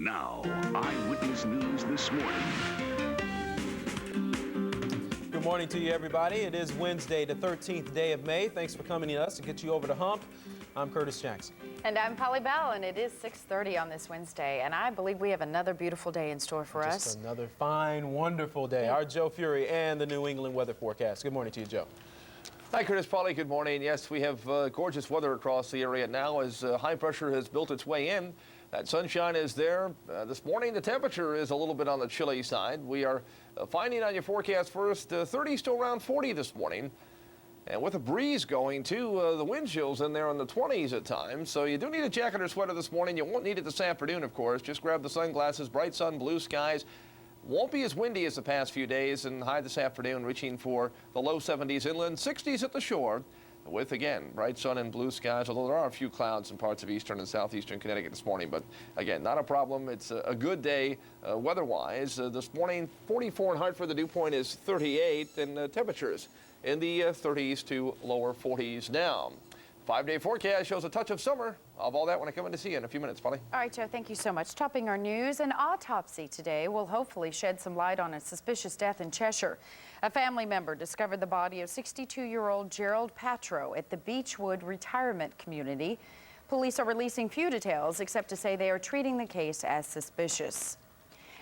And now, Eyewitness News this morning. Good morning to you, everybody. It is Wednesday, the 13th day of May. Thanks for coming to us to get you over the hump. I'm Curtis Jackson. And I'm Polly Bell, and it is 6:30 on this Wednesday, and I believe we have another beautiful day in store for us. Just another fine, wonderful day. Our Joe Furey and the New England weather forecast. Good morning to you, Joe. Hi, Curtis, Polly. Good morning. Yes, we have gorgeous weather across the area now as high pressure has built its way in. That sunshine is there. This morning, the temperature is a little bit on the chilly side. We are finding on your forecast first 30s to around 40 this morning. And with a breeze going, too, the wind chill's in there in the 20s at times. So you do need a jacket or sweater this morning. You won't need it this afternoon, of course. Just grab the sunglasses, bright sun, blue skies. Won't be as windy as the past few days, and high this afternoon reaching for the low 70s inland, 60s at the shore, with, again, bright sun and blue skies, although there are a few clouds in parts of eastern and southeastern Connecticut this morning. But, again, not a problem. It's a good day weather-wise. This morning, 44 in Hartford. The dew point is 38, and temperatures in the 30s to lower 40s now. 5-day forecast shows a touch of summer. I'll have all that when I come in to see you in a few minutes, Polly. All right, Joe, thank you so much. Topping our news, an autopsy today will hopefully shed some light on a suspicious death in Cheshire. A family member discovered the body of 62-year-old Gerald Patro at the Beechwood Retirement Community. Police are releasing few details, except to say they are treating the case as suspicious.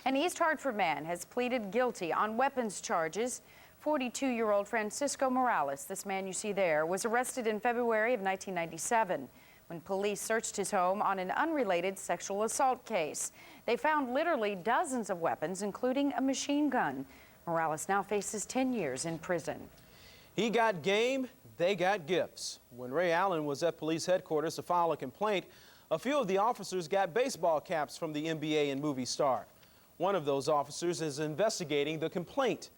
An East Hartford man has pleaded guilty on weapons charges. 42-year-old Francisco Morales, this man you see there, was arrested in February of 1997 when police searched his home on an unrelated sexual assault case. They found literally dozens of weapons, including a machine gun. Morales now faces 10 years in prison. He got game, they got gifts. When Ray Allen was at police headquarters to file a complaint, a few of the officers got baseball caps from the NBA and movie star. One of those officers is investigating the complaint.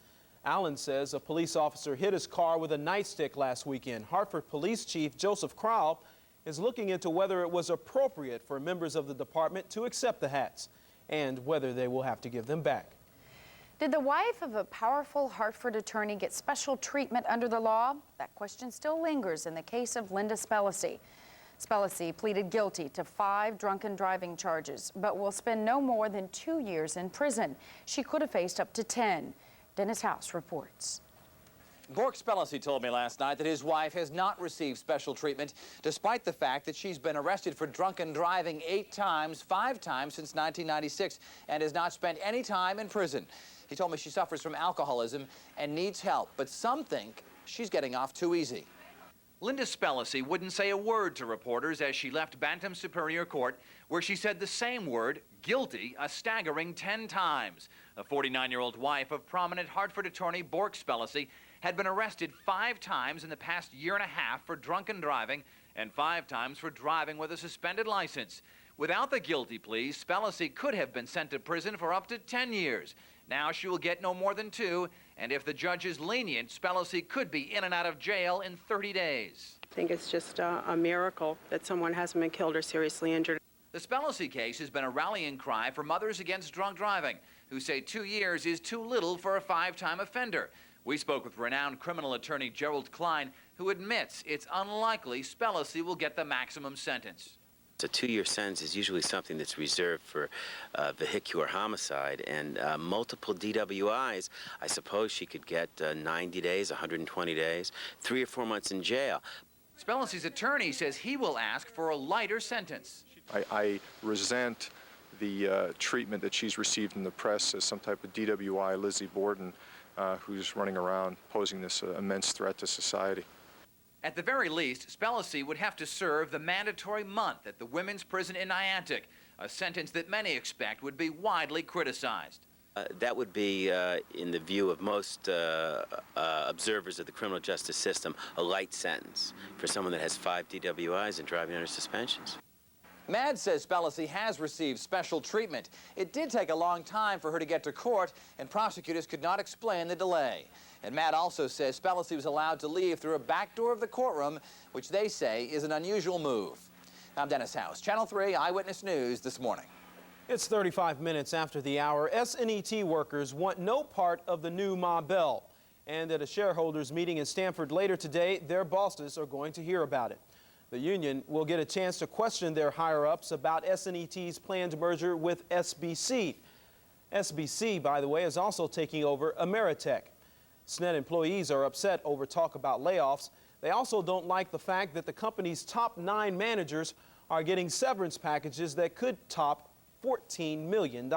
Allen says a police officer hit his car with a nightstick last weekend. Hartford Police Chief Joseph Crowell is looking into whether it was appropriate for members of the department to accept the hats and whether they will have to give them back. Did the wife of a powerful Hartford attorney get special treatment under the law? That question still lingers in the case of Linda Spellacy. Spellacy pleaded guilty to 5 drunken driving charges, but will spend no more than 2 years in prison. She could have faced up to 10. Dennis House reports. Bork Spellacy told me last night that his wife has not received special treatment, despite the fact that she's been arrested for drunken driving 8 times, 5 times since 1996, and has not spent any time in prison. He told me she suffers from alcoholism and needs help, but some think she's getting off too easy. Linda Spellacy wouldn't say a word to reporters as she left Bantam Superior Court, where she said the same word, guilty, a staggering 10 times. The 49-year-old wife of prominent Hartford attorney Bork Spellacy had been arrested 5 times in the past year and a half for drunken driving and 5 times for driving with a suspended license. Without the guilty plea, Spellacy could have been sent to prison for up to 10 years. Now she will get no more than 2, and if the judge is lenient, Spellacy could be in and out of jail in 30 days. I think it's just a miracle that someone hasn't been killed or seriously injured. The Spellacy case has been a rallying cry for mothers against drunk driving, who say 2 years is too little for a 5-time offender. We spoke with renowned criminal attorney Gerald Klein, who admits it's unlikely Spellacy will get the maximum sentence. A 2-year sentence is usually something that's reserved for vehicular homicide, and multiple DWIs, I suppose she could get 90 days, 120 days, 3 or 4 months in jail. Spellacy's attorney says he will ask for a lighter sentence. I resent the treatment that she's received in the press as some type of DWI, Lizzie Borden, who's running around posing this immense threat to society. At the very least, Spellacy would have to serve the mandatory month at the women's prison in Niantic, a sentence that many expect would be widely criticized. That would be, in the view of most observers of the criminal justice system, a light sentence for someone that has 5 DWIs and driving under suspensions. Mad says Spellacy has received special treatment. It did take a long time for her to get to court, and prosecutors could not explain the delay. And Matt also says Spellacy was allowed to leave through a back door of the courtroom, which they say is an unusual move. I'm Dennis House, Channel 3 Eyewitness News this morning. It's 35 minutes after the hour. SNET workers want no part of the new Ma Bell. And at a shareholders meeting in Stamford later today, their bosses are going to hear about it. The union will get a chance to question their higher-ups about SNET's planned merger with SBC. SBC, by the way, is also taking over Ameritech. SNET employees are upset over talk about layoffs. They also don't like the fact that the company's top 9 managers are getting severance packages that could top $14 million.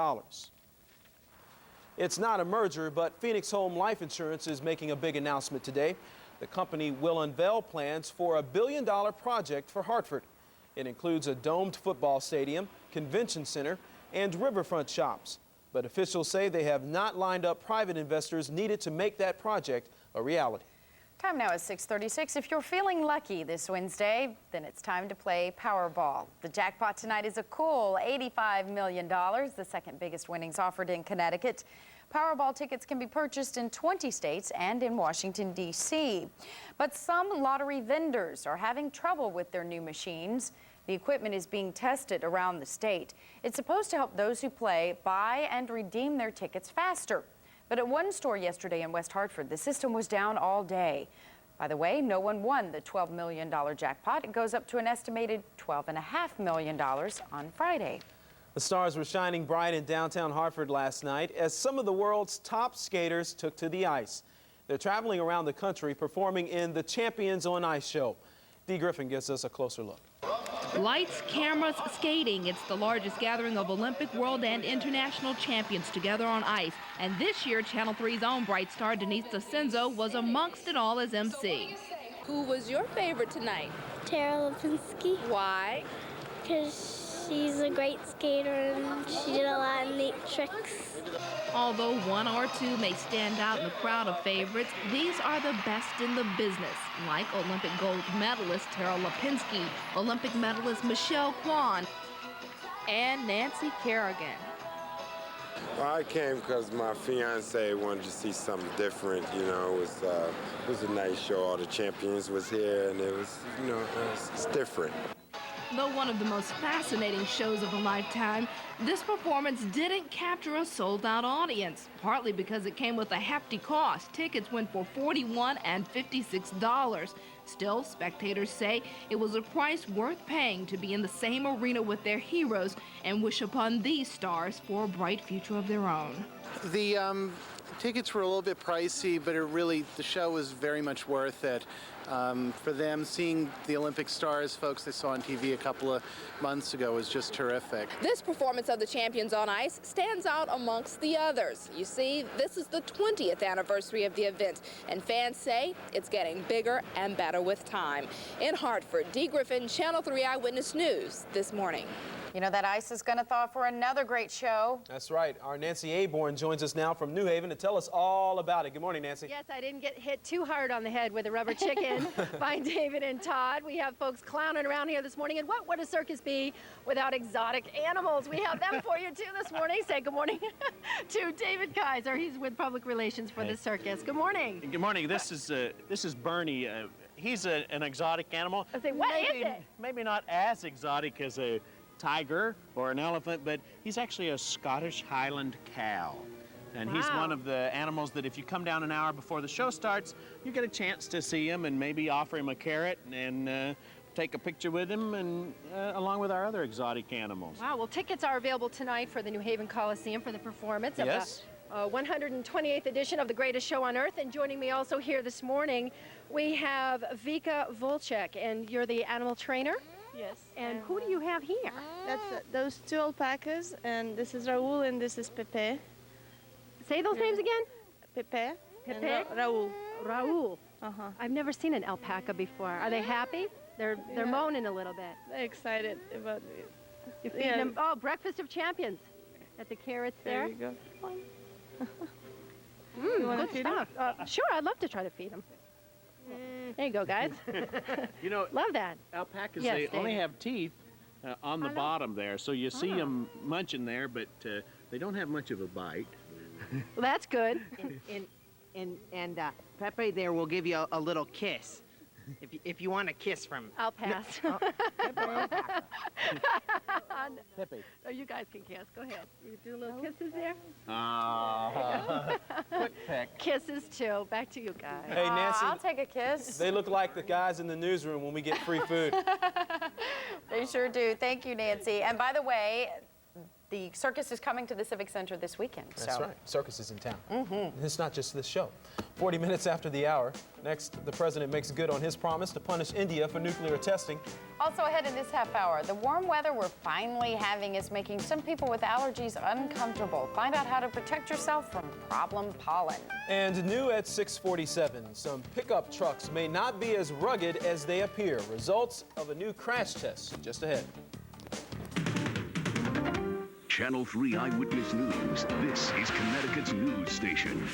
It's not a merger, but Phoenix Home Life Insurance is making a big announcement today. The company will unveil plans for a $1 billion project for Hartford. It includes a domed football stadium, convention center, and riverfront shops. But officials say they have not lined up private investors needed to make that project a reality. Time now is 6:36. If you're feeling lucky this Wednesday, then it's time to play Powerball. The jackpot tonight is a cool $85 million, the second biggest winnings offered in Connecticut. Powerball tickets can be purchased in 20 states and in Washington, D.C. But some lottery vendors are having trouble with their new machines. The equipment is being tested around the state. It's supposed to help those who play buy and redeem their tickets faster. But at one store yesterday in West Hartford, the system was down all day. By the way, no one won the $12 million jackpot. It goes up to an estimated $12.5 million on Friday. The stars were shining bright in downtown Hartford last night as some of the world's top skaters took to the ice. They're traveling around the country performing in the Champions on Ice show. Dee Griffin gives us a closer look. Lights, cameras, skating. It's the largest gathering of Olympic, world, and international champions together on ice. And this year, Channel 3's own bright star, Denise DeCenzo, was amongst it all as MC. Who was your favorite tonight? Tara Lipinski. Why? Because she's a great skater and she did a lot of neat tricks. Although one or two may stand out in the crowd of favorites, these are the best in the business, like Olympic gold medalist Tara Lipinski, Olympic medalist Michelle Kwan, and Nancy Kerrigan. Well, I came because my fiance wanted to see something different. You know, it was a nice show. All the champions was here, and it was, you know, it's different. Though one of the most fascinating shows of a lifetime, this performance didn't capture a sold-out audience, partly because it came with a hefty cost. Tickets went for $41 and $56. Still, spectators say it was a price worth paying to be in the same arena with their heroes and wish upon these stars for a bright future of their own. The tickets were a little bit pricey, but the show was very much worth it. For them, seeing the Olympic stars, folks they saw on TV a couple of months ago, was just terrific. This performance of the Champions on Ice stands out amongst the others. You see, this is the 20th anniversary of the event, and fans say it's getting bigger and better with time. In Hartford, Dee Griffin, Channel 3 Eyewitness News this morning. You know that ice is going to thaw for another great show. That's right. Our Nancy Aborn joins us now from New Haven to tell us all about it. Good morning, Nancy. Yes, I didn't get hit too hard on the head with a rubber chicken by David and Todd. We have folks clowning around here this morning. And what would a circus be without exotic animals? We have them for you, too, this morning. Say good morning to David Kaiser. He's with Public Relations for the circus. Good morning. Good morning. This is Bernie. He's an exotic animal. I say, what is it? Maybe not as exotic as a tiger or an elephant, but he's actually a Scottish Highland cow. And he's one of the animals that if you come down an hour before the show starts, you get a chance to see him and maybe offer him a carrot and take a picture with him, and along with our other exotic animals. Wow, well, tickets are available tonight for the New Haven Coliseum for the performance of the 128th edition of The Greatest Show on Earth. And joining me also here this morning, we have Vika Volchek, and you're the animal trainer? Yes. And who do you have here? That's those two alpacas, and this is Raul, and this is Pepe. Say those names again? Pepe. Pepe. And Raul. Raul. I've never seen an alpaca before. Are they happy? They're moaning a little bit. They're excited about it. You're feeding them. Oh, breakfast of champions. At the carrots there. There you go. You want to feed them? Sure, I'd love to try to feed them. There you go, guys. You know, love that. Alpacas, they only have teeth on the bottom there, so you see them munching there, but they don't have much of a bite. Well, that's good. And Pepe there will give you a little kiss. If you want a kiss from... I'll pass. Pippi. Oh, you guys can kiss. Go ahead. You do little kisses there. Quick pick. Kisses too. Back to you guys. Hey, Nancy. I'll take a kiss. They look like the guys in the newsroom when we get free food. They sure do. Thank you, Nancy. And by the way, the circus is coming to the Civic Center this weekend. That's right. Circus is in town. Mm-hmm. It's not just this show. 40 minutes after the hour. Next, the president makes good on his promise to punish India for nuclear testing. Also ahead in this half hour, the warm weather we're finally having is making some people with allergies uncomfortable. Find out how to protect yourself from problem pollen. And new at 6:47, some pickup trucks may not be as rugged as they appear. Results of a new crash test just ahead. Channel 3 Eyewitness News. This is Connecticut's news station.